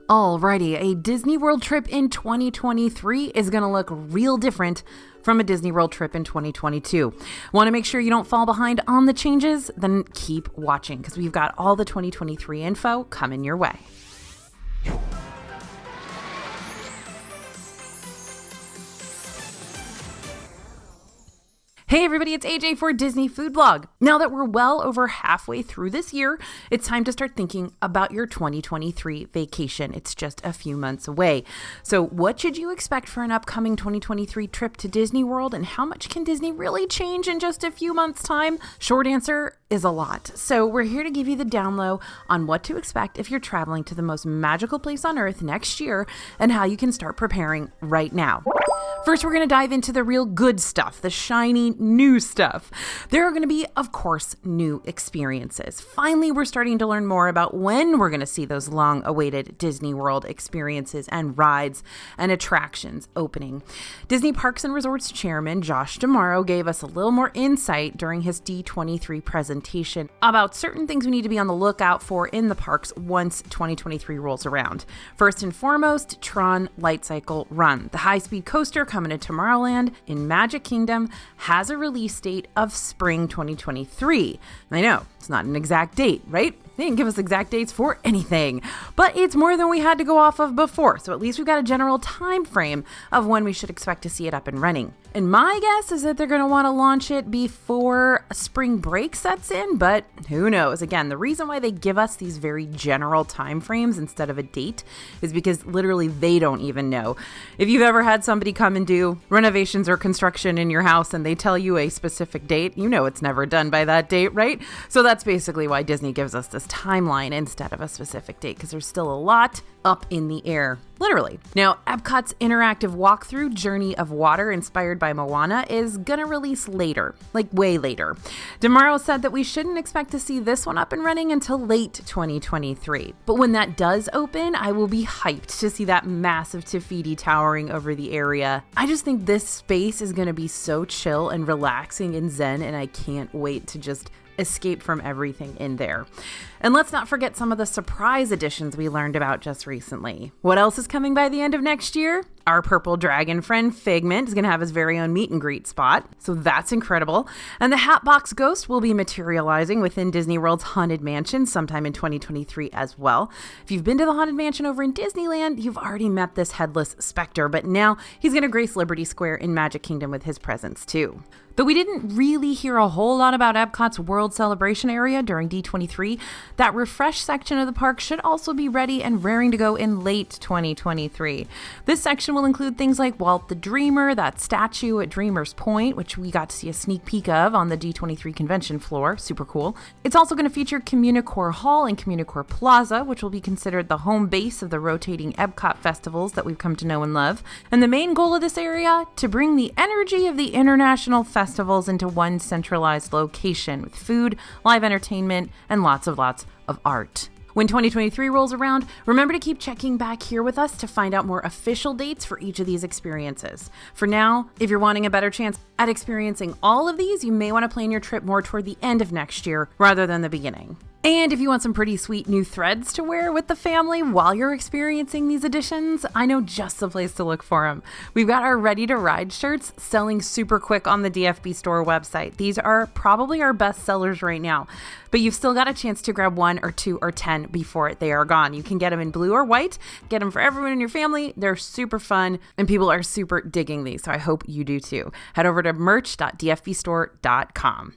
Alrighty, a Disney World trip in 2023 is going to look real different from a Disney World trip in 2022. Want to make sure you don't fall behind on the changes? Then keep watching because we've got all the 2023 info coming your way. Hey everybody, it's AJ for Disney Food Blog. Now that we're well over halfway through this year, it's time to start thinking about your 2023 vacation. It's just a few months away. So what should you expect for an upcoming 2023 trip to Disney World, and how much can Disney really change in just a few months' time? Short answer is a lot. So we're here to give you the down low on what to expect if you're traveling to the most magical place on earth next year and how you can start preparing right now. First, we're going to dive into the real good stuff, the shiny new stuff. There are going to be, of course, new experiences. Finally, we're starting to learn more about when we're going to see those long-awaited Disney World experiences and rides and attractions opening. Disney Parks and Resorts Chairman Josh D'Amaro gave us a little more insight during his D23 presentation about certain things we need to be on the lookout for in the parks once 2023 rolls around. First and foremost, Tron Light Cycle Run. The high-speed coaster coming to Tomorrowland in Magic Kingdom has a release date of spring 2023. I know, it's not an exact date, right? They didn't give us exact dates for anything, but it's more than we had to go off of before, so at least we've got a general time frame of when we should expect to see it up and running. And my guess is that they're going to want to launch it before spring break sets in, but who knows? Again, the reason why they give us these very general time frames instead of a date is because literally they don't even know. If you've ever had somebody come and do renovations or construction in your house and they tell you a specific date, you know it's never done by that date, right? So that's basically why Disney gives us this timeline instead of a specific date, because there's still a lot up in the air, literally. Now, Epcot's interactive walkthrough Journey of Water, inspired by Moana, is gonna release later, like way later. D'Amaro said that we shouldn't expect to see this one up and running until late 2023. But when that does open, I will be hyped to see that massive Te Fiti towering over the area. I just think this space is gonna be so chill and relaxing and zen, and I can't wait to just escape from everything in there. And let's not forget some of the surprise additions we learned about just recently. What else is coming by the end of next year? Our purple dragon friend Figment is going to have his very own meet and greet spot, so that's incredible. And the Hatbox Ghost will be materializing within Disney World's Haunted Mansion sometime in 2023 as well. If you've been to the Haunted Mansion over in Disneyland, you've already met this headless specter, but now he's going to grace Liberty Square in Magic Kingdom with his presence too. Though we didn't really hear a whole lot about Epcot's World Celebration area during D23, that refreshed section of the park should also be ready and raring to go in late 2023. This section will include things like Walt the Dreamer, that statue at Dreamer's Point, which we got to see a sneak peek of on the D23 convention floor. Super cool. It's also going to feature Communicore Hall and Communicore Plaza, which will be considered the home base of the rotating Epcot festivals that we've come to know and love. And the main goal of this area, to bring the energy of the international festivals into one centralized location with food, live entertainment, and lots of art. When 2023 rolls around, remember to keep checking back here with us to find out more official dates for each of these experiences. For now, if you're wanting a better chance at experiencing all of these, you may want to plan your trip more toward the end of next year rather than the beginning. And if you want some pretty sweet new threads to wear with the family while you're experiencing these additions, I know just the place to look for them. We've got our Ready to Ride shirts selling super quick on the DFB store website. These are probably our best sellers right now, but you've still got a chance to grab 1 or 2 or 10 before they are gone. You can get them in blue or white, get them for everyone in your family. They're super fun and people are super digging these, so I hope you do too. Head over to merch.dfbstore.com.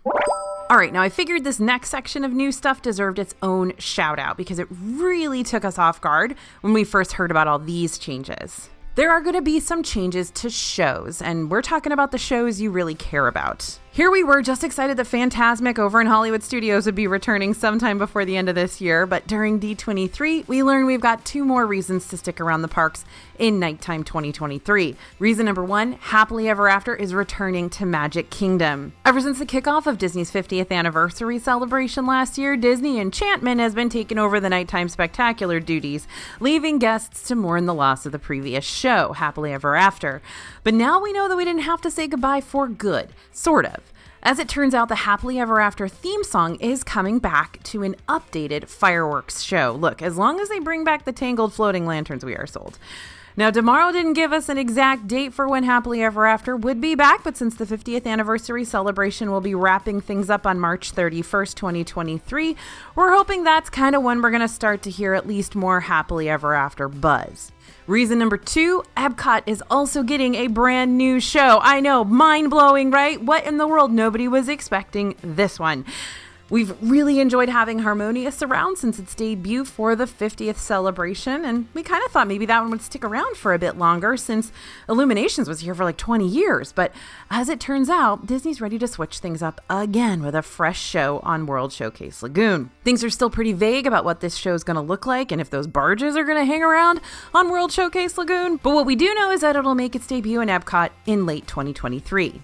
All right, now I figured this next section of new stuff deserved its own shout out because it really took us off guard when we first heard about all these changes. There are going to be some changes to shows, and we're talking about the shows you really care about. Here we were just excited that Fantasmic over in Hollywood Studios would be returning sometime before the end of this year, but during D23, we learned we've got 2 more reasons to stick around the parks in nighttime 2023. Reason number 1, Happily Ever After is returning to Magic Kingdom. Ever since the kickoff of Disney's 50th anniversary celebration last year, Disney Enchantment has been taking over the nighttime spectacular duties, leaving guests to mourn the loss of the previous show, Happily Ever After. But now we know that we didn't have to say goodbye for good, sort of. As it turns out, the Happily Ever After theme song is coming back to an updated fireworks show. Look, as long as they bring back the tangled floating lanterns, we are sold. Now, Tomorrow didn't give us an exact date for when Happily Ever After would be back, but since the 50th anniversary celebration will be wrapping things up on March 31st, 2023, we're hoping that's kind of when we're going to start to hear at least more Happily Ever After buzz. Reason number 2, Epcot is also getting a brand new show. I know, mind-blowing, right? What in the world? Nobody was expecting this one. We've really enjoyed having Harmonious around since its debut for the 50th celebration, and we kind of thought maybe that one would stick around for a bit longer since Illuminations was here for like 20 years. But as it turns out, Disney's ready to switch things up again with a fresh show on World Showcase Lagoon. Things are still pretty vague about what this show is going to look like and if those barges are going to hang around on World Showcase Lagoon, but what we do know is that it'll make its debut in Epcot in late 2023.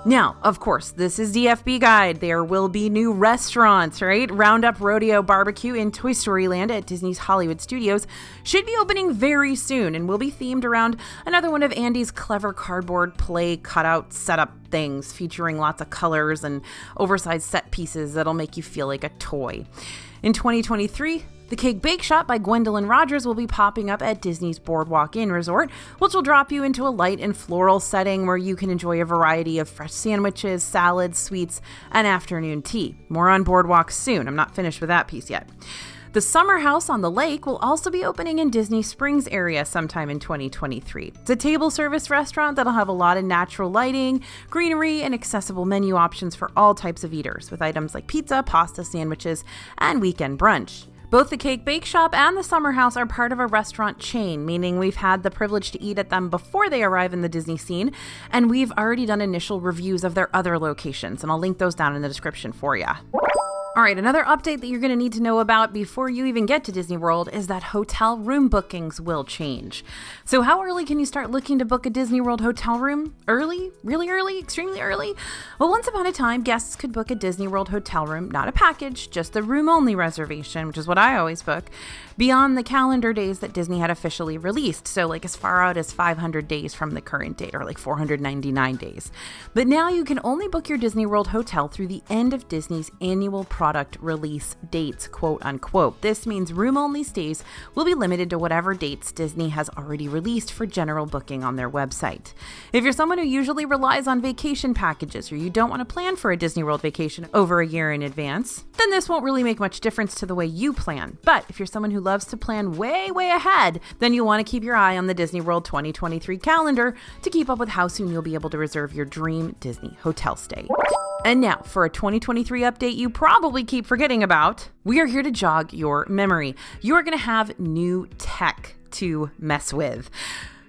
Now, of course, this is DFB Guide. There will be new restaurants, right? Roundup Rodeo Barbecue in Toy Story Land at Disney's Hollywood Studios should be opening very soon and will be themed around another one of Andy's clever cardboard play cutout setup things featuring lots of colors and oversized set pieces that'll make you feel like a toy. In 2023, the Cake Bake Shop by Gwendolyn Rogers will be popping up at Disney's Boardwalk Inn Resort, which will drop you into a light and floral setting where you can enjoy a variety of fresh sandwiches, salads, sweets, and afternoon tea. More on Boardwalk soon. I'm not finished with that piece yet. The Summer House on the Lake will also be opening in Disney Springs area sometime in 2023. It's a table service restaurant that'll have a lot of natural lighting, greenery, and accessible menu options for all types of eaters, with items like pizza, pasta, sandwiches, and weekend brunch. Both the Cake Bake Shop and the Summer House are part of a restaurant chain, meaning we've had the privilege to eat at them before they arrive in the Disney scene, and we've already done initial reviews of their other locations, and I'll link those down in the description for you. All right, another update that you're going to need to know about before you even get to Disney World is that hotel room bookings will change. So how early can you start looking to book a Disney World hotel room? Early? Really early? Extremely early? Well, once upon a time, guests could book a Disney World hotel room, not a package, just the room-only reservation, which is what I always book, beyond the calendar days that Disney had officially released. So like as far out as 500 days from the current date, or like 499 days. But now you can only book your Disney World hotel through the end of Disney's annual product release dates, quote unquote. This means room-only stays will be limited to whatever dates Disney has already released for general booking on their website. If you're someone who usually relies on vacation packages or you don't want to plan for a Disney World vacation over a year in advance, then this won't really make much difference to the way you plan. But if you're someone who loves to plan way ahead, then you'll want to keep your eye on the Disney World 2023 calendar to keep up with how soon you'll be able to reserve your dream Disney hotel stay. And now, for a 2023 update you probably keep forgetting about, we are here to jog your memory. You are going to have new tech to mess with.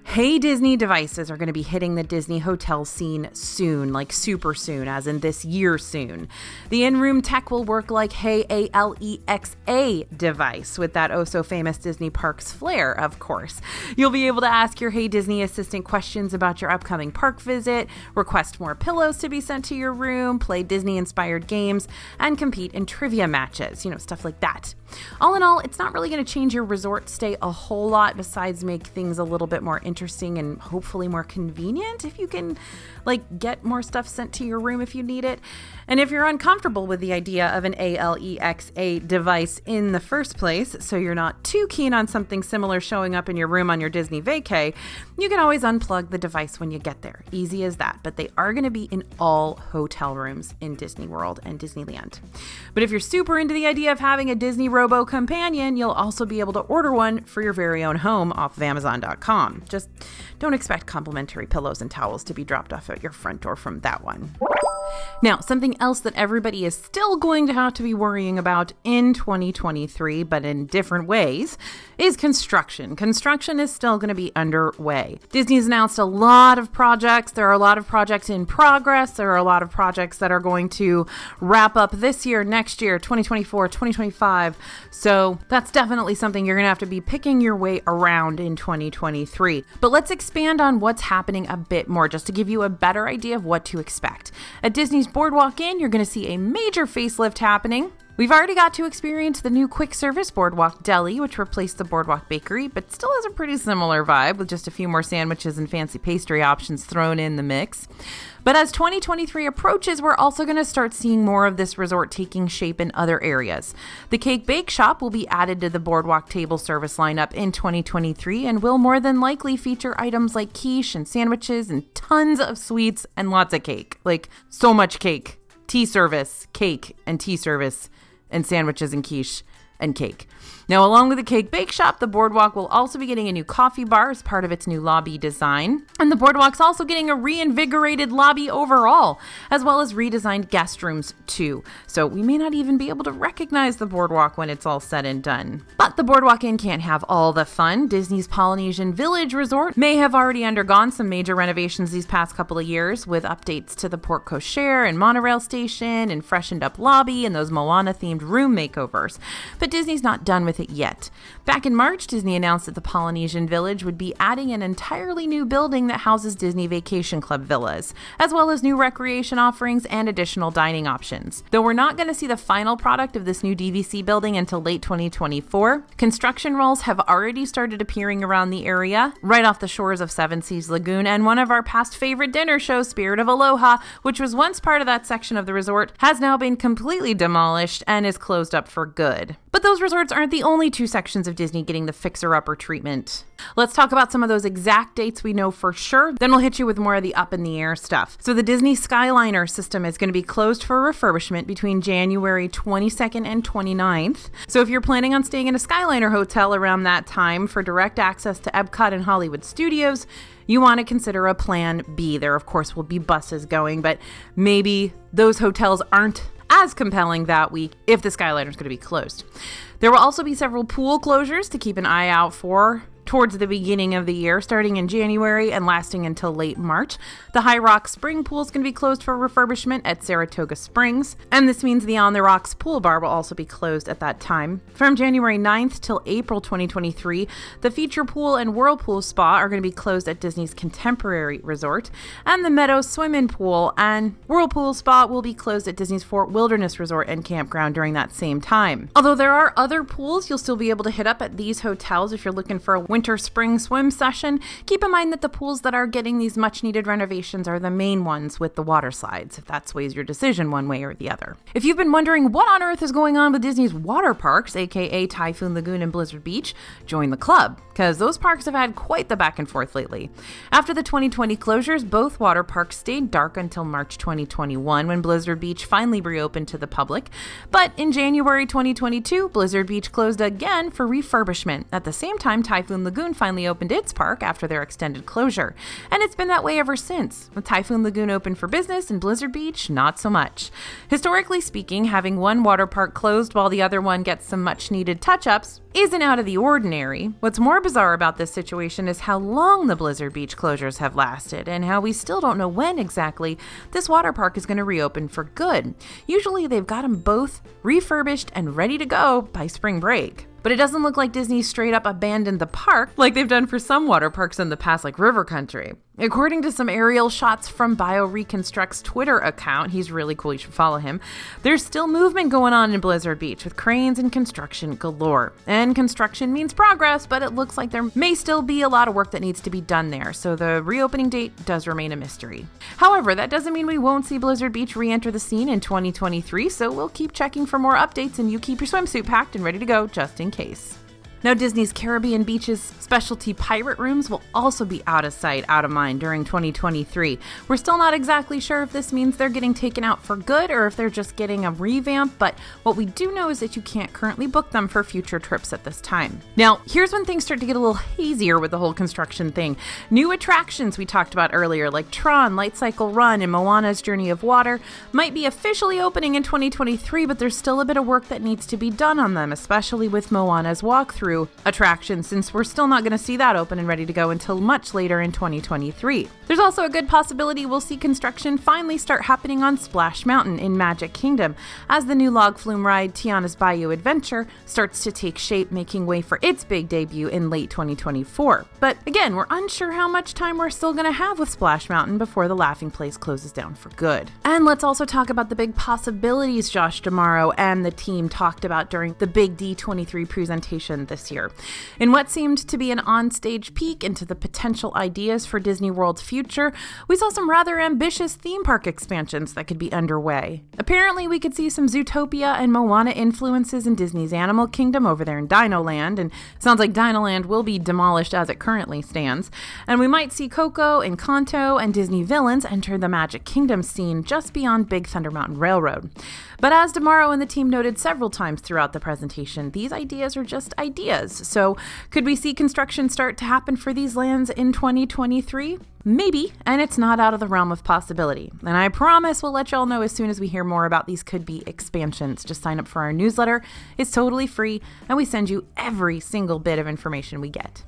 Hey Disney devices are going to be hitting the Disney hotel scene soon, like super soon, as in this year soon. The in-room tech will work like Hey Alexa device with that oh-so-famous Disney Parks flair, of course. You'll be able to ask your Hey Disney assistant questions about your upcoming park visit, request more pillows to be sent to your room, play Disney-inspired games, and compete in trivia matches, stuff like that. All in all, it's not really going to change your resort stay a whole lot besides make things a little bit more interesting and hopefully more convenient if you can get more stuff sent to your room if you need it. And if you're uncomfortable with the idea of an Alexa device in the first place, so you're not too keen on something similar showing up in your room on your Disney vacay, you can always unplug the device when you get there. Easy as that. But they are going to be in all hotel rooms in Disney World and Disneyland. But if you're super into the idea of having a Disney Robo companion, you'll also be able to order one for your very own home off of Amazon.com. Just don't expect complimentary pillows and towels to be dropped off at your front door from that one. Now, something else that everybody is still going to have to be worrying about in 2023, but in different ways, is construction. Construction is still going to be underway. Disney's announced a lot of projects. There are a lot of projects in progress. There are a lot of projects that are going to wrap up this year, next year, 2024, 2025. So that's definitely something you're going to have to be picking your way around in 2023. But let's expand on what's happening a bit more, just to give you a better idea of what to expect. At Disney's Boardwalk Inn, you're going to see a major facelift happening. We've already got to experience the new quick service Boardwalk Deli, which replaced the Boardwalk Bakery, but still has a pretty similar vibe with just a few more sandwiches and fancy pastry options thrown in the mix. But as 2023 approaches, we're also going to start seeing more of this resort taking shape in other areas. The Cake Bake Shop will be added to the Boardwalk table service lineup in 2023 and will more than likely feature items like quiche and sandwiches and tons of sweets and lots of cake. Like, so much cake. Tea service, cake, and tea service, and sandwiches and quiche and cake. Now, along with the Cake Bake Shop, the Boardwalk will also be getting a new coffee bar as part of its new lobby design. And the Boardwalk's also getting a reinvigorated lobby overall, as well as redesigned guest rooms too. So we may not even be able to recognize the Boardwalk when it's all said and done. But the Boardwalk Inn can't have all the fun. Disney's Polynesian Village Resort may have already undergone some major renovations these past couple of years, with updates to the Port Cochere and monorail station and freshened up lobby and those Moana-themed room makeovers. But Disney's not done with it yet. Back in March, Disney announced that the Polynesian Village would be adding an entirely new building that houses Disney Vacation Club villas, as well as new recreation offerings and additional dining options. Though we're not going to see the final product of this new DVC building until late 2024, construction rolls have already started appearing around the area, right off the shores of Seven Seas Lagoon, and one of our past favorite dinner shows, Spirit of Aloha, which was once part of that section of the resort, has now been completely demolished and is closed up for good. But those resorts aren't the only two sections of Disney getting the fixer-upper treatment. Let's talk about some of those exact dates we know for sure, then we'll hit you with more of the up-in-the-air stuff. So the Disney Skyliner system is going to be closed for refurbishment between January 22nd and 29th. So if you're planning on staying in a Skyliner hotel around that time for direct access to Epcot and Hollywood Studios, you want to consider a plan B. There, of course, will be buses going, but maybe those hotels aren't as compelling that week if the Skyliner is going to be closed. There will also be several pool closures to keep an eye out for towards the beginning of the year, starting in January and lasting until late March. The High Rocks Spring Pool is going to be closed for refurbishment at Saratoga Springs, and this means the On the Rocks Pool Bar will also be closed at that time. From January 9th till April 2023, the Feature Pool and Whirlpool Spa are going to be closed at Disney's Contemporary Resort, and the Meadows Swimming Pool and Whirlpool Spa will be closed at Disney's Fort Wilderness Resort and Campground during that same time. Although there are other pools you'll still be able to hit up at these hotels if you're looking for a winter-spring swim session, keep in mind that the pools that are getting these much-needed renovations are the main ones with the water slides, if that sways your decision one way or the other. If you've been wondering what on earth is going on with Disney's water parks, aka Typhoon Lagoon and Blizzard Beach, join the club, because those parks have had quite the back and forth lately. After the 2020 closures, both water parks stayed dark until March 2021, when Blizzard Beach finally reopened to the public. But in January 2022, Blizzard Beach closed again for refurbishment. At the same time, Typhoon Lagoon finally opened its park after their extended closure. And it's been that way ever since, with Typhoon Lagoon open for business and Blizzard Beach not so much. Historically speaking, having one water park closed while the other one gets some much needed touch-ups isn't out of the ordinary. What's more bizarre about this situation is how long the Blizzard Beach closures have lasted, and how we still don't know when exactly this water park is going to reopen for good. Usually they've got them both refurbished and ready to go by spring break. But it doesn't look like Disney straight up abandoned the park like they've done for some water parks in the past, like River Country. According to some aerial shots from BioReconstruct's Twitter account, he's really cool, you should follow him, there's still movement going on in Blizzard Beach with cranes and construction galore. And construction means progress, but it looks like there may still be a lot of work that needs to be done there, so the reopening date does remain a mystery. However, that doesn't mean we won't see Blizzard Beach re-enter the scene in 2023, so we'll keep checking for more updates, and you keep your swimsuit packed and ready to go just in case. Now, Disney's Caribbean Beach's specialty pirate rooms will also be out of sight, out of mind during 2023. We're still not exactly sure if this means they're getting taken out for good or if they're just getting a revamp, but what we do know is that you can't currently book them for future trips at this time. Now, here's when things start to get a little hazier with the whole construction thing. New attractions we talked about earlier, like Tron, Light Cycle Run, and Moana's Journey of Water, might be officially opening in 2023, but there's still a bit of work that needs to be done on them, especially with Moana's walkthrough through attraction, since we're still not going to see that open and ready to go until much later in 2023. There's also a good possibility we'll see construction finally start happening on Splash Mountain in Magic Kingdom as the new log flume ride Tiana's Bayou Adventure starts to take shape, making way for its big debut in late 2024. But again, we're unsure how much time we're still going to have with Splash Mountain before the laughing place closes down for good. And let's also talk about the big possibilities Josh D'Amaro and the team talked about during the big D23 presentation this year. In what seemed to be an onstage peek into the potential ideas for Disney World's future, we saw some rather ambitious theme park expansions that could be underway. Apparently, we could see some Zootopia and Moana influences in Disney's Animal Kingdom over there in Dino Land, and it sounds like Dino Land will be demolished as it currently stands. And we might see Coco, Encanto, and Disney Villains enter the Magic Kingdom scene just beyond Big Thunder Mountain Railroad. But as D'Amaro and the team noted several times throughout the presentation, these ideas are just ideas. So could we see construction start to happen for these lands in 2023? Maybe, and it's not out of the realm of possibility. And I promise we'll let y'all know as soon as we hear more about these could-be expansions. Just sign up for our newsletter. It's totally free, and we send you every single bit of information we get.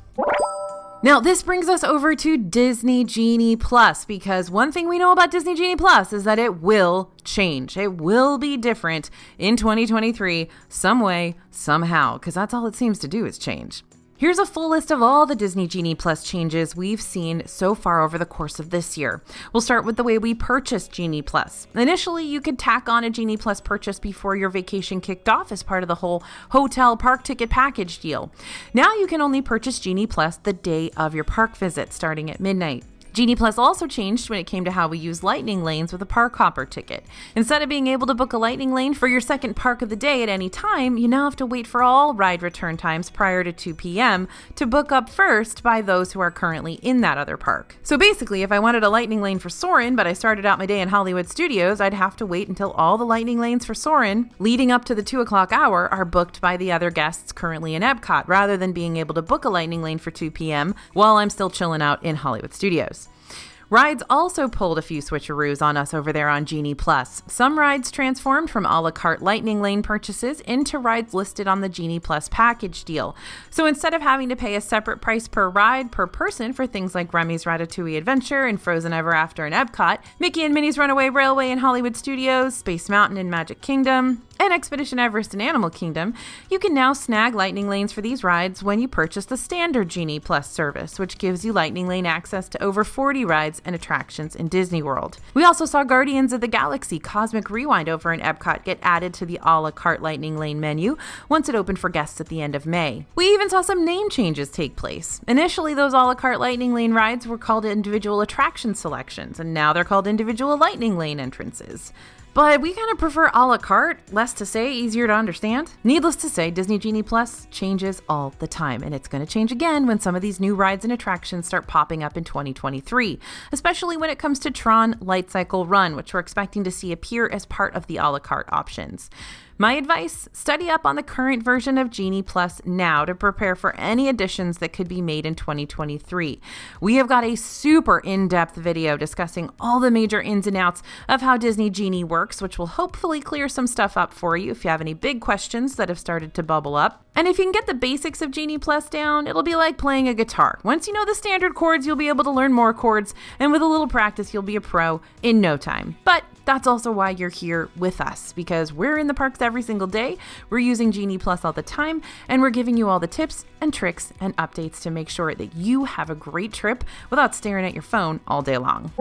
Now, this brings us over to Disney Genie Plus, because one thing we know about Disney Genie Plus is that it will change. It will be different in 2023, some way, somehow, because that's all it seems to do is change. Here's a full list of all the Disney Genie Plus changes we've seen so far over the course of this year. We'll start with the way we purchased Genie Plus. Initially, you could tack on a Genie Plus purchase before your vacation kicked off as part of the whole hotel park ticket package deal. Now you can only purchase Genie Plus the day of your park visit, starting at midnight. Genie Plus also changed when it came to how we use lightning lanes with a park hopper ticket. Instead of being able to book a lightning lane for your second park of the day at any time, you now have to wait for all ride return times prior to 2 p.m. to book up first by those who are currently in that other park. So basically, if I wanted a lightning lane for Soarin', but I started out my day in Hollywood Studios, I'd have to wait until all the lightning lanes for Soarin' leading up to the 2 o'clock hour are booked by the other guests currently in Epcot, rather than being able to book a lightning lane for 2 p.m. while I'm still chilling out in Hollywood Studios. Rides also pulled a few switcheroos on us over there on Genie Plus. Some rides transformed from a la carte lightning lane purchases into rides listed on the Genie Plus package deal. So instead of having to pay a separate price per ride per person for things like Remy's Ratatouille Adventure and Frozen Ever After in Epcot, Mickey and Minnie's Runaway Railway in Hollywood Studios, Space Mountain in Magic Kingdom, and Expedition Everest in Animal Kingdom, you can now snag lightning lanes for these rides when you purchase the standard Genie Plus service, which gives you lightning lane access to over 40 rides and attractions in Disney World. We also saw Guardians of the Galaxy Cosmic Rewind over in Epcot get added to the a la carte lightning lane menu once it opened for guests at the end of May. We even saw some name changes take place. Initially, those a la carte lightning lane rides were called individual attraction selections, and now they're called individual lightning lane entrances. But we kind of prefer a la carte, less to say, easier to understand. Needless to say, Disney Genie Plus changes all the time, and it's going to change again when some of these new rides and attractions start popping up in 2023, especially when it comes to Tron Light Cycle Run, which we're expecting to see appear as part of the a la carte options. My advice, study up on the current version of Genie Plus now to prepare for any additions that could be made in 2023. We have got a super in-depth video discussing all the major ins and outs of how Disney Genie works, which will hopefully clear some stuff up for you if you have any big questions that have started to bubble up. And if you can get the basics of Genie Plus down, it'll be like playing a guitar. Once you know the standard chords, you'll be able to learn more chords, and with a little practice, you'll be a pro in no time. But that's also why you're here with us, because we're in the parks every single day, we're using Genie Plus all the time, and we're giving you all the tips and tricks and updates to make sure that you have a great trip without staring at your phone all day long.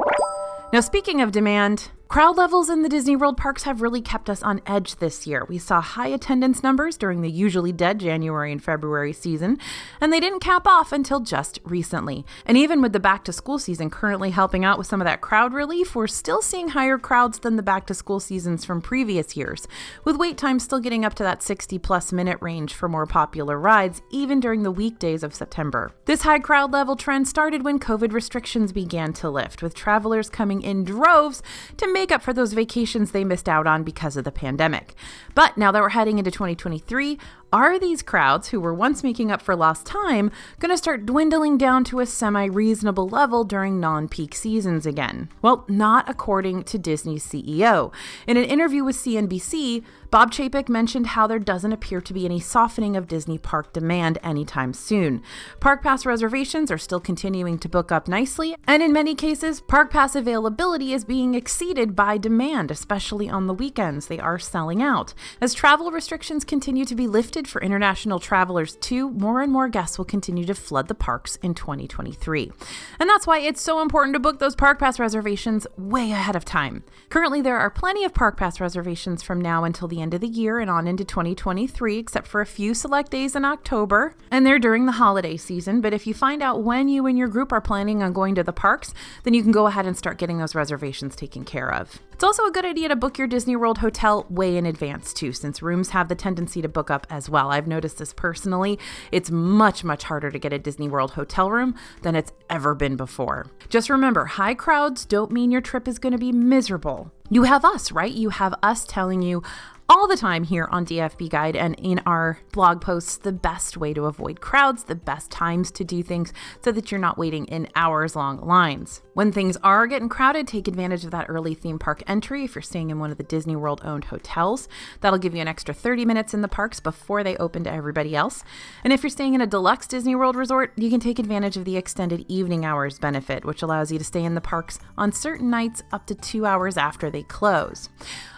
Now, speaking of demand, crowd levels in the Disney World parks have really kept us on edge this year. We saw high attendance numbers during the usually dead January and February season, and they didn't cap off until just recently. And even with the back-to-school season currently helping out with some of that crowd relief, we're still seeing higher crowds than the back-to-school seasons from previous years, with wait times still getting up to that 60-plus minute range for more popular rides, even during the weekdays of September. This high crowd level trend started when COVID restrictions began to lift, with travelers coming in droves to make up for those vacations they missed out on because of the pandemic. But now that we're heading into 2023, Are these crowds, who were once making up for lost time, going to start dwindling down to a semi-reasonable level during non-peak seasons again? Well, not according to Disney's CEO. In an interview with CNBC, Bob Chapek mentioned how there doesn't appear to be any softening of Disney park demand anytime soon. Park pass reservations are still continuing to book up nicely, and in many cases, park pass availability is being exceeded by demand, especially on the weekends. They are selling out. As travel restrictions continue to be lifted for international travelers too, more and more guests will continue to flood the parks in 2023. And that's why it's so important to book those park pass reservations way ahead of time. Currently, there are plenty of park pass reservations from now until the end of the year and on into 2023, except for a few select days in October, and they're during the holiday season. But if you find out when you and your group are planning on going to the parks, then you can go ahead and start getting those reservations taken care of. It's also a good idea to book your Disney World hotel way in advance too, since rooms have the tendency to book up as well. I've noticed this personally. It's much harder to get a Disney World hotel room than it's ever been before. Just remember, high crowds don't mean your trip is going to be miserable. You have us, right? You have us telling you all the time here on DFB Guide and in our blog posts the best way to avoid crowds, the best times to do things so that you're not waiting in hours-long lines. When things are getting crowded, take advantage of that early theme park entry if you're staying in one of the Disney World-owned hotels. That'll give you an extra 30 minutes in the parks before they open to everybody else. And if you're staying in a deluxe Disney World resort, you can take advantage of the extended evening hours benefit, which allows you to stay in the parks on certain nights up to 2 hours after they close.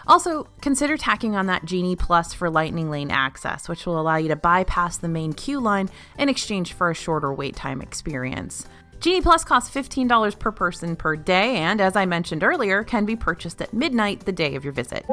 Also, consider tacking on that Genie Plus for Lightning Lane access, which will allow you to bypass the main queue line in exchange for a shorter wait time experience. Genie Plus costs $15 per person per day, and as I mentioned earlier, can be purchased at midnight the day of your visit.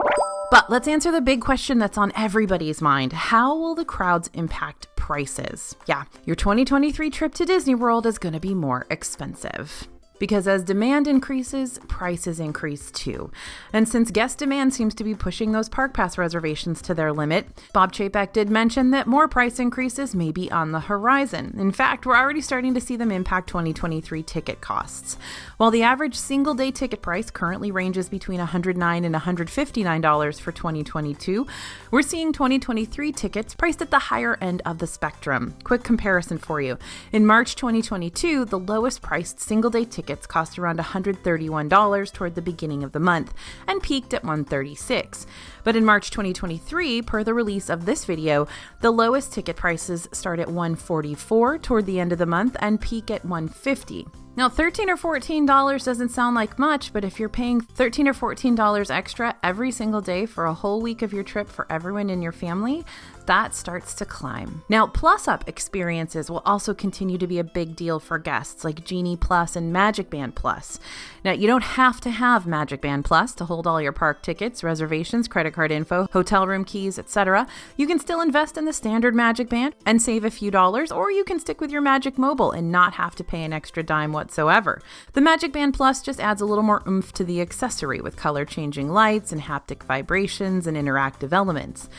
But let's answer the big question that's on everybody's mind. How will the crowds impact prices? Yeah, your 2023 trip to Disney World is going to be more expensive. Because as demand increases, prices increase too. And since guest demand seems to be pushing those park pass reservations to their limit, Bob Chapek did mention that more price increases may be on the horizon. In fact, we're already starting to see them impact 2023 ticket costs. While the average single-day ticket price currently ranges between $109 and $159 for 2022, we're seeing 2023 tickets priced at the higher end of the spectrum. Quick comparison for you. In March 2022, the lowest priced single-day tickets cost around $131 toward the beginning of the month and peaked at $136. But in March 2023, per the release of this video, the lowest ticket prices start at $144 toward the end of the month and peak at $150. Now, $13 or $14 doesn't sound like much, but if you're paying $13 or $14 extra every single day for a whole week of your trip for everyone in your family, that starts to climb. Now, plus-up experiences will also continue to be a big deal for guests like Genie Plus and Magic Band Plus. Now, you don't have to have Magic Band Plus to hold all your park tickets, reservations, credit card info, hotel room keys, etc. You can still invest in the standard Magic Band and save a few dollars, or you can stick with your Magic Mobile and not have to pay an extra dime whatsoever. The Magic Band Plus just adds a little more oomph to the accessory with color-changing lights and haptic vibrations and interactive elements.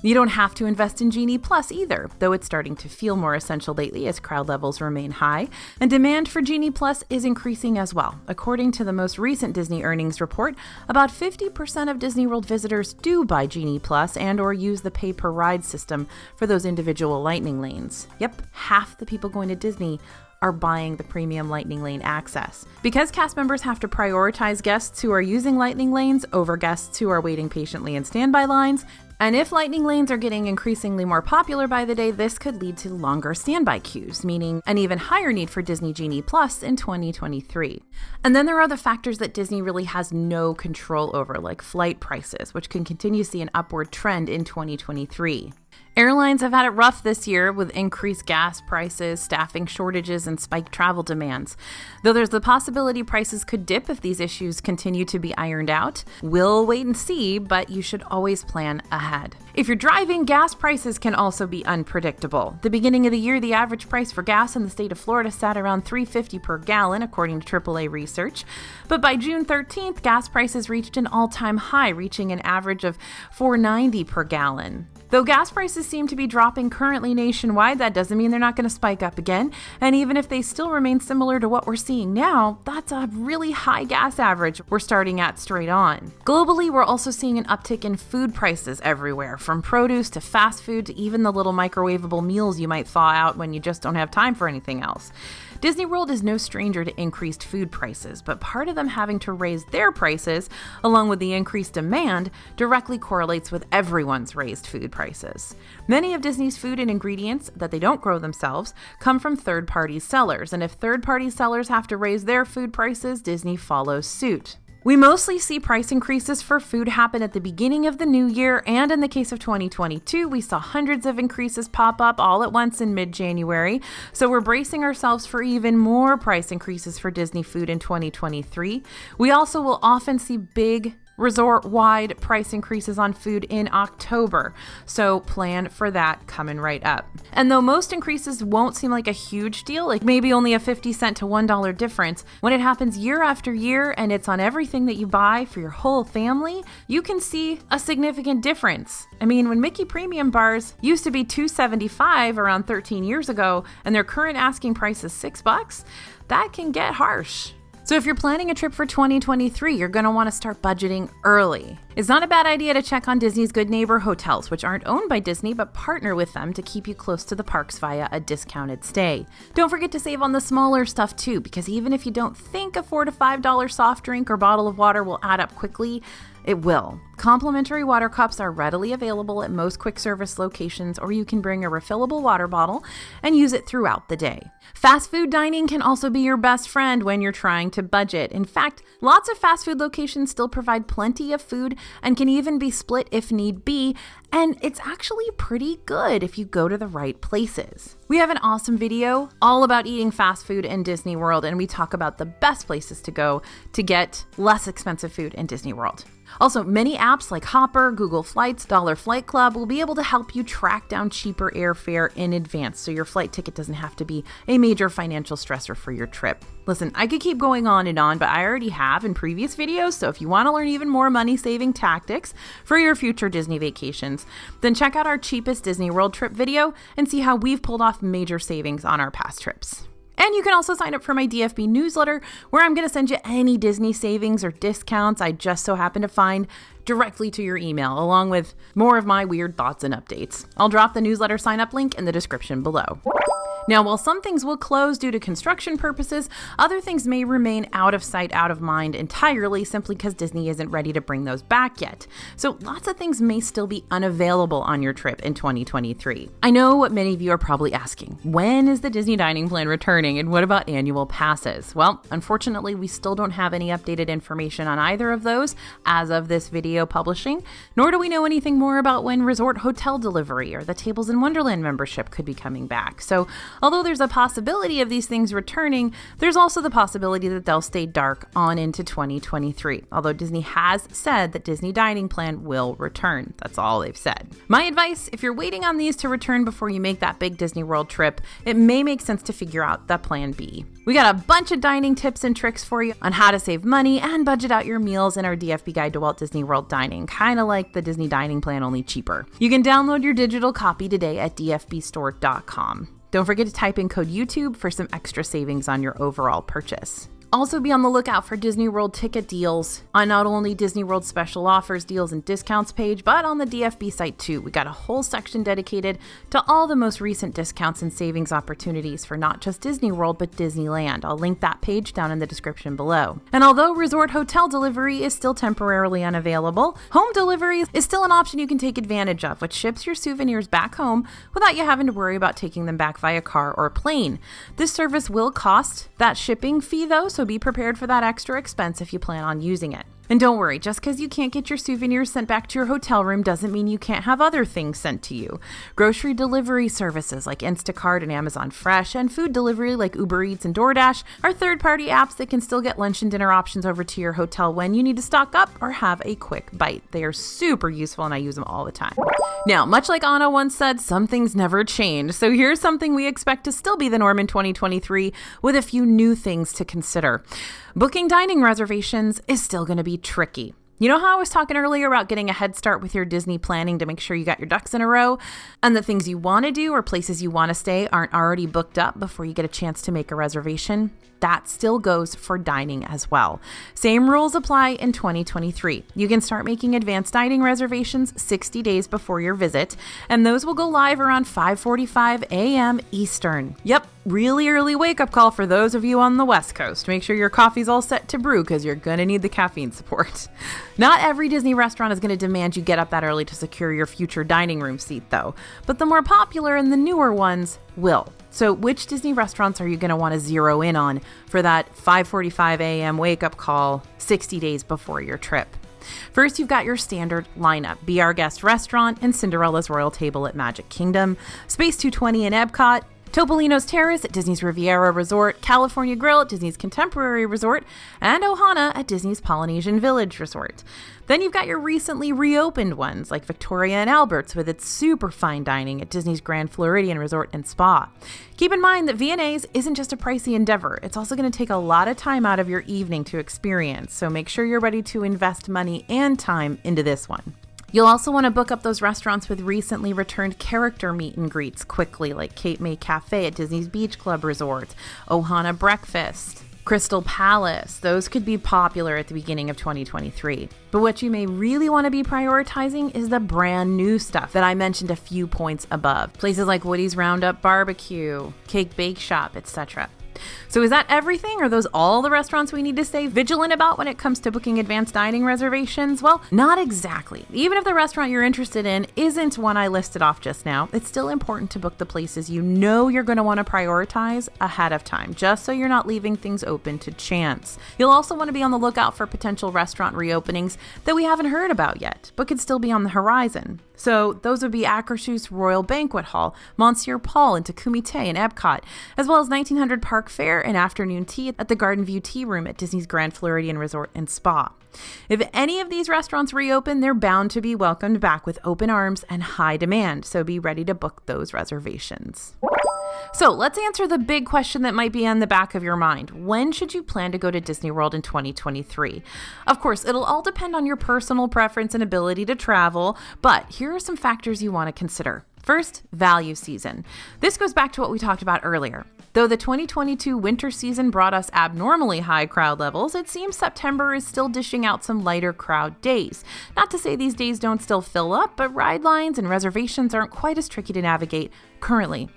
You don't have to invest in Genie Plus either, though it's starting to feel more essential lately as crowd levels remain high, and demand for Genie Plus is increasing as well. According to the most recent Disney earnings report, about 50% of Disney World visitors do buy Genie Plus and or use the pay-per-ride system for those individual Lightning Lanes. Yep, half the people going to Disney are buying the premium Lightning Lane access. Because cast members have to prioritize guests who are using Lightning Lanes over guests who are waiting patiently in standby lines, and if Lightning Lanes are getting increasingly more popular by the day, this could lead to longer standby queues, meaning an even higher need for Disney Genie Plus in 2023. And then there are the factors that Disney really has no control over, like flight prices, which can continue to see an upward trend in 2023. Airlines have had it rough this year with increased gas prices, staffing shortages, and spiked travel demands. Though there's the possibility prices could dip if these issues continue to be ironed out. We'll wait and see, but you should always plan ahead. If you're driving, gas prices can also be unpredictable. The beginning of the year, the average price for gas in the state of Florida sat around $3.50 per gallon, according to AAA research. But by June 13th, gas prices reached an all-time high, reaching an average of $4.90 per gallon. Though gas prices seem to be dropping currently nationwide, that doesn't mean they're not going to spike up again. And even if they still remain similar to what we're seeing now, that's a really high gas average we're starting at straight on. Globally, we're also seeing an uptick in food prices everywhere, from produce to fast food to even the little microwavable meals you might thaw out when you just don't have time for anything else. Disney World is no stranger to increased food prices, but part of them having to raise their prices, along with the increased demand, directly correlates with everyone's raised food prices. Many of Disney's food and ingredients that they don't grow themselves come from third-party sellers, and if third-party sellers have to raise their food prices, Disney follows suit. We mostly see price increases for food happen at the beginning of the new year, and in the case of 2022, we saw hundreds of increases pop up all at once in mid-January, so we're bracing ourselves for even more price increases for Disney food in 2023. We also will often see big resort-wide price increases on food in October, so plan for that coming right up. And though most increases won't seem like a huge deal, like maybe only a 50-cent to $1 difference, when it happens year after year and it's on everything that you buy for your whole family, you can see a significant difference. I mean, when Mickey Premium bars used to be $2.75 around 13 years ago and their current asking price is $6, that can get harsh. So if you're planning a trip for 2023, you're going to want to start budgeting early. It's not a bad idea to check on Disney's Good Neighbor hotels, which aren't owned by Disney but partner with them to keep you close to the parks via a discounted stay. Don't forget to save on the smaller stuff too, because even if you don't think a $4 to $5 soft drink or bottle of water will add up quickly, it will. Complimentary water cups are readily available at most quick service locations, or you can bring a refillable water bottle and use it throughout the day. Fast food dining can also be your best friend when you're trying to budget. In fact, lots of fast food locations still provide plenty of food and can even be split if need be, and it's actually pretty good if you go to the right places. We have an awesome video all about eating fast food in Disney World, and we talk about the best places to go to get less expensive food in Disney World. Also, many apps like Hopper, Google Flights, Dollar Flight Club will be able to help you track down cheaper airfare in advance so your flight ticket doesn't have to be a major financial stressor for your trip. Listen, I could keep going on and on, but I already have in previous videos, so if you want to learn even more money-saving tactics for your future Disney vacations, then check out our cheapest Disney World trip video and see how we've pulled off major savings on our past trips. And you can also sign up for my DFB newsletter, where I'm going to send you any Disney savings or discounts I just so happen to find directly to your email, along with more of my weird thoughts and updates. I'll drop the newsletter sign up link in the description below. Now, while some things will close due to construction purposes, other things may remain out of sight, out of mind entirely, simply because Disney isn't ready to bring those back yet. So lots of things may still be unavailable on your trip in 2023. I know what many of you are probably asking. When is the Disney dining plan returning, and what about annual passes? Well, unfortunately, we still don't have any updated information on either of those as of this video publishing, nor do we know anything more about when Resort Hotel Delivery or the Tables in Wonderland membership could be coming back. So although there's a possibility of these things returning, there's also the possibility that they'll stay dark on into 2023. Although Disney has said that Disney Dining Plan will return. That's all they've said. My advice, if you're waiting on these to return before you make that big Disney World trip, it may make sense to figure out that Plan B. We got a bunch of dining tips and tricks for you on how to save money and budget out your meals in our DFB Guide to Walt Disney World Dining, kind of like the Disney Dining Plan, only cheaper. You can download your digital copy today at dfbstore.com. Don't forget to type in code YouTube for some extra savings on your overall purchase. Also be on the lookout for Disney World ticket deals on not only Disney World special offers, deals, and discounts page, but on the DFB site too. We got a whole section dedicated to all the most recent discounts and savings opportunities for not just Disney World, but Disneyland. I'll link that page down in the description below. And although Resort Hotel Delivery is still temporarily unavailable, home delivery is still an option you can take advantage of, which ships your souvenirs back home without you having to worry about taking them back via car or plane. This service will cost that shipping fee though, so be prepared for that extra expense if you plan on using it. And don't worry, just because you can't get your souvenirs sent back to your hotel room doesn't mean you can't have other things sent to you. Grocery delivery services like Instacart and Amazon Fresh, and food delivery like Uber Eats and DoorDash are third-party apps that can still get lunch and dinner options over to your hotel when you need to stock up or have a quick bite. They are super useful and I use them all the time. Now, much like Anna once said, some things never change. So here's something we expect to still be the norm in 2023 with a few new things to consider. Booking dining reservations is still going to be tricky. You know how I was talking earlier about getting a head start with your Disney planning to make sure you got your ducks in a row and the things you want to do or places you want to stay aren't already booked up before you get a chance to make a reservation? That still goes for dining as well. Same rules apply in 2023. You can start making advanced dining reservations 60 days before your visit, and those will go live around 5:45 a.m. Eastern. Yep, really early wake-up call for those of you on the West Coast. Make sure your coffee's all set to brew because you're going to need the caffeine support. Not every Disney restaurant is going to demand you get up that early to secure your future dining room seat, though, but the more popular and the newer ones will. So which Disney restaurants are you going to want to zero in on for that 5:45 a.m. wake-up call 60 days before your trip? First, you've got your standard lineup: Be Our Guest Restaurant and Cinderella's Royal Table at Magic Kingdom, Space 220 in Epcot, Topolino's Terrace at Disney's Riviera Resort, California Grill at Disney's Contemporary Resort, and Ohana at Disney's Polynesian Village Resort. Then you've got your recently reopened ones like Victoria and Albert's with its super fine dining at Disney's Grand Floridian Resort and Spa. Keep in mind that V&A's isn't just a pricey endeavor. It's also going to take a lot of time out of your evening to experience, so make sure you're ready to invest money and time into this one. You'll also want to book up those restaurants with recently returned character meet and greets quickly, like Cape May Cafe at Disney's Beach Club Resort, Ohana Breakfast, Crystal Palace. Those could be popular at the beginning of 2023. But what you may really want to be prioritizing is the brand new stuff that I mentioned a few points above. Places like Woody's Roundup Barbecue, Cake Bake Shop, etc. So is that everything? Are those all the restaurants we need to stay vigilant about when it comes to booking advanced dining reservations? Well, not exactly. Even if the restaurant you're interested in isn't one I listed off just now, it's still important to book the places you know you're going to want to prioritize ahead of time, just so you're not leaving things open to chance. You'll also want to be on the lookout for potential restaurant reopenings that we haven't heard about yet, but could still be on the horizon. So those would be Akershus Royal Banquet Hall, Monsieur Paul and Takumi Tay in Epcot, as well as 1900 Park Fair and afternoon tea at the Garden View Tea Room at Disney's Grand Floridian Resort and Spa. If any of these restaurants reopen, they're bound to be welcomed back with open arms and high demand, so be ready to book those reservations. So let's answer the big question that might be on the back of your mind. When should you plan to go to Disney World in 2023? Of course, it'll all depend on your personal preference and ability to travel, but here are some factors you want to consider. First, value season. This goes back to what we talked about earlier. Though the 2022 winter season brought us abnormally high crowd levels, it seems September is still dishing out some lighter crowd days. Not to say these days don't still fill up, but ride lines and reservations aren't quite as tricky to navigate currently.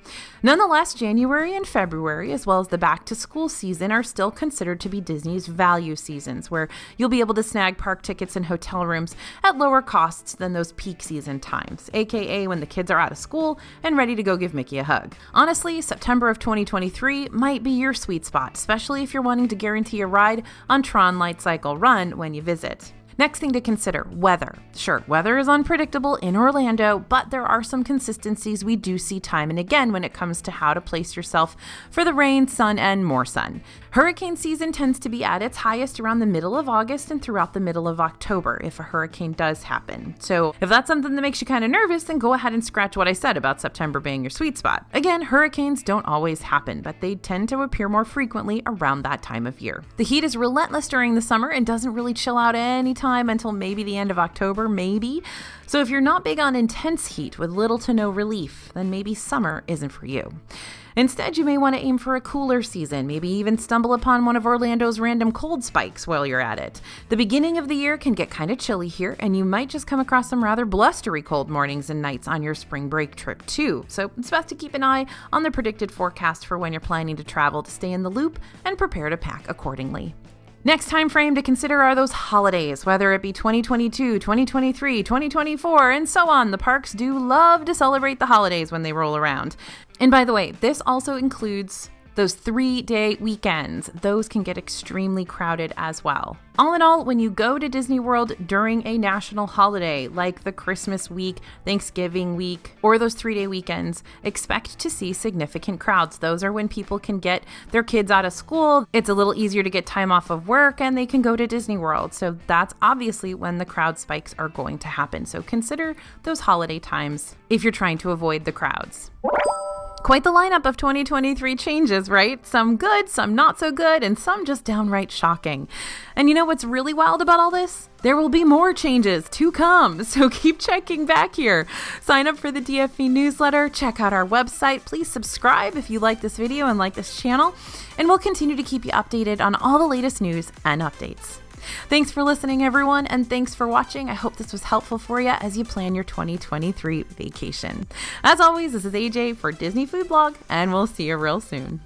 Nonetheless, January and February, as well as the back-to-school season, are still considered to be Disney's value seasons, where you'll be able to snag park tickets and hotel rooms at lower costs than those peak season times, aka when the kids are out of school and ready to go give Mickey a hug. Honestly, September of 2023 might be your sweet spot, especially if you're wanting to guarantee a ride on Tron Light Cycle Run when you visit. Next thing to consider, weather. Sure, weather is unpredictable in Orlando, but there are some consistencies we do see time and again when it comes to how to place yourself for the rain, sun, and more sun. Hurricane season tends to be at its highest around the middle of August and throughout the middle of October if a hurricane does happen. So if that's something that makes you kind of nervous, then go ahead and scratch what I said about September being your sweet spot. Again, hurricanes don't always happen, but they tend to appear more frequently around that time of year. The heat is relentless during the summer and doesn't really chill out anytime until maybe the end of October, maybe. So if you're not big on intense heat with little to no relief, then maybe summer isn't for you. Instead, you may want to aim for a cooler season, maybe even stumble upon one of Orlando's random cold spikes while you're at it. The beginning of the year can get kind of chilly here, and you might just come across some rather blustery cold mornings and nights on your spring break trip too. So it's best to keep an eye on the predicted forecast for when you're planning to travel to stay in the loop and prepare to pack accordingly. Next time frame to consider are those holidays, whether it be 2022, 2023, 2024, and so on. The parks do love to celebrate the holidays when they roll around. And by the way, this also includes those 3-day weekends. Those can get extremely crowded as well. All in all, when you go to Disney World during a national holiday like the Christmas week, Thanksgiving week, or those 3-day weekends, expect to see significant crowds. Those are when people can get their kids out of school. It's a little easier to get time off of work and they can go to Disney World. So that's obviously when the crowd spikes are going to happen. So consider those holiday times if you're trying to avoid the crowds. Quite the lineup of 2023 changes, right? Some good, some not so good, and some just downright shocking. And you know what's really wild about all this? There will be more changes to come, so keep checking back here. Sign up for the DFV newsletter, check out our website, please subscribe if you like this video and like this channel, and we'll continue to keep you updated on all the latest news and updates. Thanks for listening, everyone, and thanks for watching. I hope this was helpful for you as you plan your 2023 vacation. As always, this is AJ for Disney Food Blog, and we'll see you real soon.